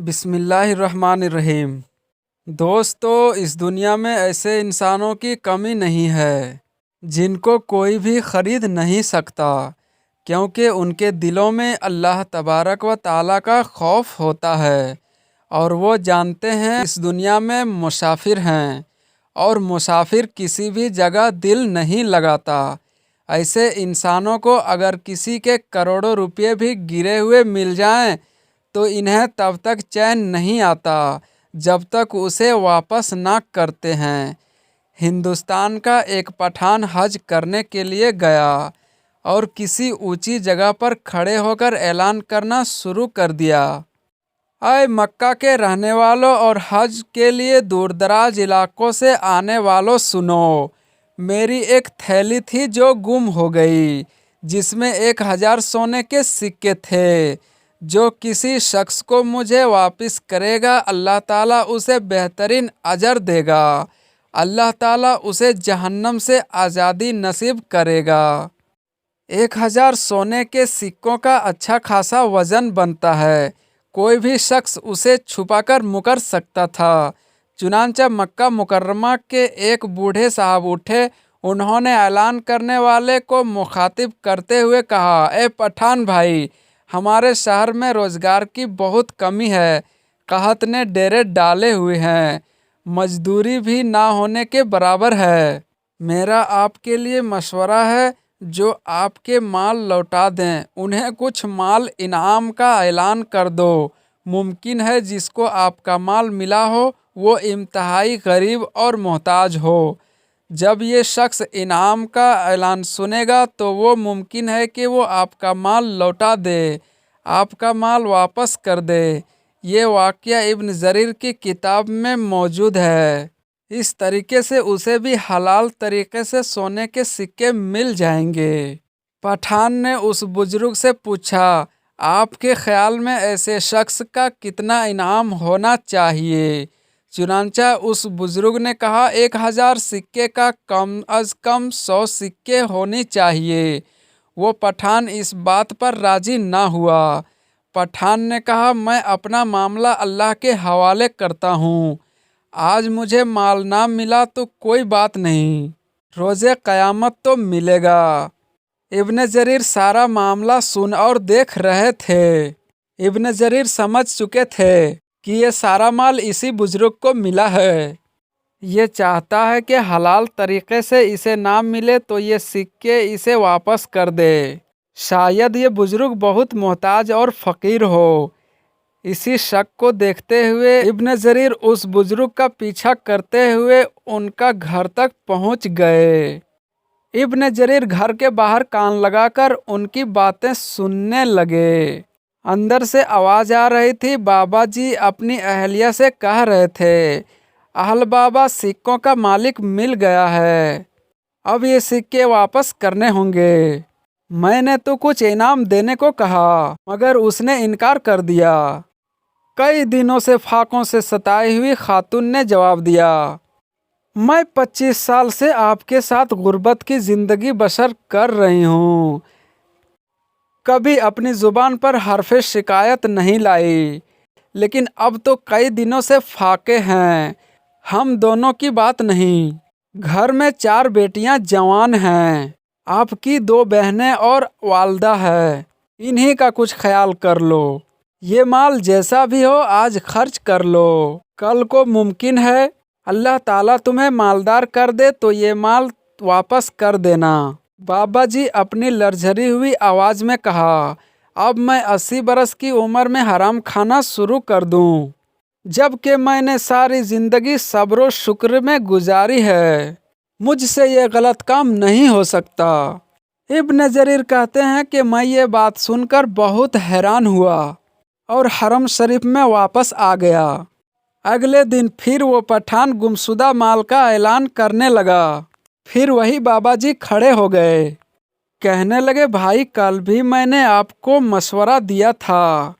बिस्मिल्लाहिर्रहमानिर्रहीम। दोस्तों, इस दुनिया में ऐसे इंसानों की कमी नहीं है जिनको कोई भी ख़रीद नहीं सकता, क्योंकि उनके दिलों में अल्लाह तबारक व ताला का खौफ होता है और वो जानते हैं इस दुनिया में मुसाफिर हैं और मुसाफिर किसी भी जगह दिल नहीं लगाता। ऐसे इंसानों को अगर किसी के करोड़ों रुपये भी गिरे हुए मिल जाएं तो इन्हें तब तक चैन नहीं आता जब तक उसे वापस ना करते हैं। हिंदुस्तान का एक पठान हज करने के लिए गया और किसी ऊंची जगह पर खड़े होकर ऐलान करना शुरू कर दिया, ऐ मक्का के रहने वालों और हज के लिए दूर दराज इलाकों से आने वालों, सुनो। मेरी एक थैली थी जो गुम हो गई, जिसमें 1000 सोने के सिक्के थे। जो किसी शख्स को मुझे वापस करेगा, अल्लाह ताला उसे बेहतरीन अजर देगा। अल्लाह ताला उसे जहन्नम से आज़ादी नसीब करेगा। 1000 सोने के सिक्कों का अच्छा खासा वज़न बनता है। कोई भी शख्स उसे छुपाकर मुकर सकता था। चुनांचे मक्का मुकर्रमा के एक बूढ़े साहब उठे। उन्होंने ऐलान करने वाले को मुखातिब करते हुए कहा, ए पठान भाई, हमारे शहर में रोज़गार की बहुत कमी है। कहत ने डेरे डाले हुए हैं, मजदूरी भी ना होने के बराबर है। मेरा आपके लिए मशवरा है, जो आपके माल लौटा दें उन्हें कुछ माल इनाम का ऐलान कर दो। मुमकिन है जिसको आपका माल मिला हो वो इंतहाई गरीब और मोहताज हो। जब ये शख्स इनाम का ऐलान सुनेगा तो वो मुमकिन है कि वो आपका माल लौटा दे, आपका माल वापस कर दे। ये वाक़या इब्न जरीर की किताब में मौजूद है। इस तरीके से उसे भी हलाल तरीके से सोने के सिक्के मिल जाएंगे। पठान ने उस बुजुर्ग से पूछा, आपके ख्याल में ऐसे शख्स का कितना इनाम होना चाहिए? चुनांचा उस बुजुर्ग ने कहा, 1000 सिक्के का कम अज़ कम 100 सिक्के होनी चाहिए। वो पठान इस बात पर राजी ना हुआ। पठान ने कहा, मैं अपना मामला अल्लाह के हवाले करता हूँ। आज मुझे माल ना मिला तो कोई बात नहीं, रोज़े क़यामत तो मिलेगा। इब्न जरीर सारा मामला सुन और देख रहे थे। इब्न जरीर समझ चुके थे कि ये सारा माल इसी बुजुर्ग को मिला है। ये चाहता है कि हलाल तरीके से इसे ना मिले तो ये सिक्के इसे वापस कर दे। शायद ये बुजुर्ग बहुत मोहताज और फ़कीर हो। इसी शक को देखते हुए इब्न जरीर उस बुजुर्ग का पीछा करते हुए उनका घर तक पहुंच गए। इब्न जरीर घर के बाहर कान लगाकर उनकी बातें सुनने लगे। अंदर से आवाज़ आ रही थी, बाबा जी अपनी अहलिया से कह रहे थे, अहल बाबा, सिक्कों का मालिक मिल गया है, अब ये सिक्के वापस करने होंगे। मैंने तो कुछ इनाम देने को कहा मगर उसने इनकार कर दिया। कई दिनों से फाकों से सताई हुई खातून ने जवाब दिया, मैं 25 साल से आपके साथ गुर्बत की ज़िंदगी बसर कर रही हूँ, कभी अपनी ज़ुबान पर हरफ़े शिकायत नहीं लाई, लेकिन अब तो कई दिनों से फाके हैं। हम दोनों की बात नहीं। घर में 4 बेटियां जवान हैं, आपकी 2 बहनें और वालदा है। इन्हीं का कुछ ख्याल कर लो। ये माल जैसा भी हो आज खर्च कर लो। कल को मुमकिन है अल्लाह ताला तुम्हें मालदार कर दे तो ये माल वापस कर देना। बाबा जी अपनी लरझरी हुई आवाज़ में कहा, अब मैं 80 बरस की उम्र में हराम खाना शुरू कर दूं, जबकि मैंने सारी ज़िंदगी सब्र व शुक्र में गुजारी है। मुझसे ये गलत काम नहीं हो सकता। इब्न जरीर कहते हैं कि मैं ये बात सुनकर बहुत हैरान हुआ और हरम शरीफ में वापस आ गया। अगले दिन फिर वो पठान गुमशुदा माल का ऐलान करने लगा। फिर वही बाबा जी खड़े हो गए। कहने लगे, भाई, कल भी मैंने आपको मशवरा दिया था,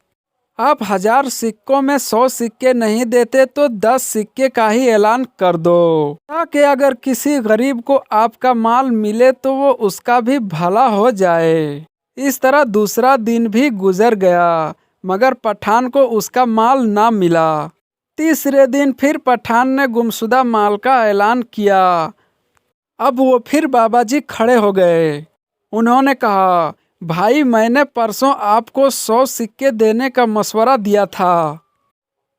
आप 1000 सिक्कों में 100 सिक्के नहीं देते तो 10 सिक्के का ही ऐलान कर दो, ताकि अगर किसी गरीब को आपका माल मिले तो वो उसका भी भला हो जाए। इस तरह दूसरा दिन भी गुजर गया। मगर पठान को उसका माल ना मिला। तीसरे दिन फिर पठान ने गुमशुदा माल का ऐलान किया। अब वो फिर बाबा जी खड़े हो गए। उन्होंने कहा, भाई मैंने परसों आपको 100 सिक्के देने का मशवरा दिया था,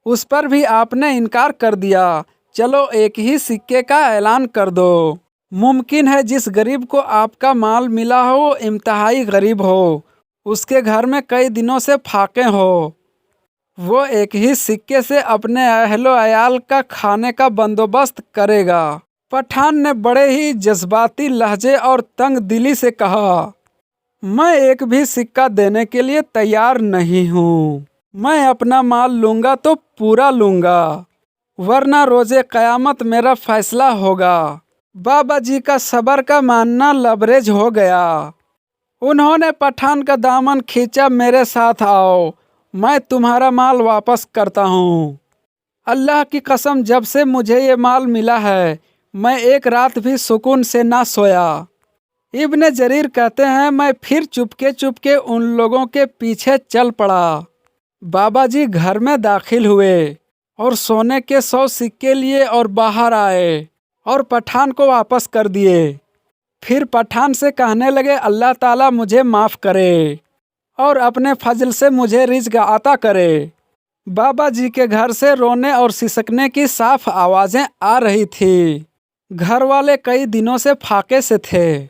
उस पर भी आपने इनकार कर दिया। चलो एक ही सिक्के का ऐलान कर दो। मुमकिन है जिस गरीब को आपका माल मिला हो वो इंतहाई गरीब हो, उसके घर में कई दिनों से फाके हो, वो एक ही सिक्के से अपने अहलो अयाल का खाने का बंदोबस्त करेगा। पठान ने बड़े ही जज्बाती लहजे और तंग दिली से कहा, मैं एक भी सिक्का देने के लिए तैयार नहीं हूँ। मैं अपना माल लूँगा तो पूरा लूँगा, वरना रोज़े क़यामत मेरा फैसला होगा। बाबा जी का सब्र का मानना लबरेज हो गया। उन्होंने पठान का दामन खींचा, मेरे साथ आओ, मैं तुम्हारा माल वापस करता हूँ। अल्लाह की कसम, जब से मुझे ये माल मिला है मैं एक रात भी सुकून से ना सोया। इब्ने जरीर कहते हैं, मैं फिर चुपके चुपके उन लोगों के पीछे चल पड़ा। बाबा जी घर में दाखिल हुए और सोने के 100 सिक्के लिए और बाहर आए और पठान को वापस कर दिए। फिर पठान से कहने लगे, अल्लाह ताला मुझे माफ़ करे और अपने फजल से मुझे रिज़्क अता करे। बाबा जी के घर से रोने और सिसकने की साफ आवाज़ें आ रही थी। घर वाले कई दिनों से फाके से थे,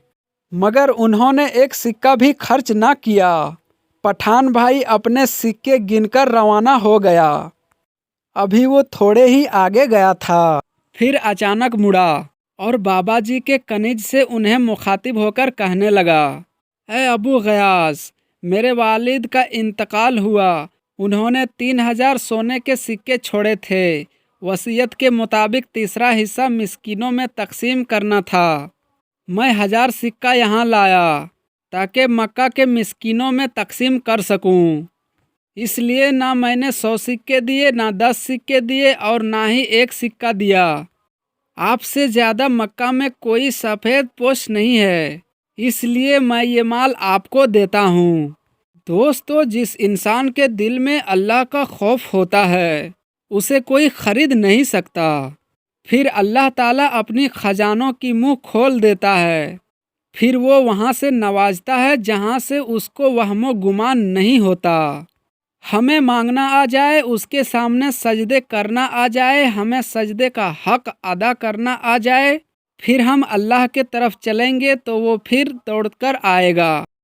मगर उन्होंने एक सिक्का भी खर्च ना किया। पठान भाई अपने सिक्के गिनकर रवाना हो गया। अभी वो थोड़े ही आगे गया था, फिर अचानक मुड़ा और बाबा जी के कनिज से उन्हें मुखातिब होकर कहने लगा, ऐ अबू गयास, मेरे वालिद का इंतकाल हुआ। उन्होंने 3000 सोने के सिक्के छोड़े थे। वसीयत के मुताबिक तीसरा हिस्सा मिस्कीनों में तकसीम करना था। मैं 1000 सिक्का यहाँ लाया ताकि मक्का के मिस्कीनों में तकसीम कर सकूं। इसलिए ना मैंने 100 सिक्के दिए, ना 10 सिक्के दिए और ना ही एक सिक्का दिया। आपसे ज़्यादा मक्का में कोई सफ़ेद पोश नहीं है, इसलिए मैं ये माल आपको देता हूँ। दोस्तों, जिस इंसान के दिल में अल्लाह का खौफ होता है उसे कोई ख़रीद नहीं सकता। फिर अल्लाह ताला अपनी ख़जानों की मुँह खोल देता है, फिर वो वहाँ से नवाजता है जहाँ से उसको वहमो गुमान नहीं होता। हमें मांगना आ जाए, उसके सामने सजदे करना आ जाए, हमें सजदे का हक अदा करना आ जाए, फिर हम अल्लाह के तरफ चलेंगे तो वो फिर दौड़कर आएगा।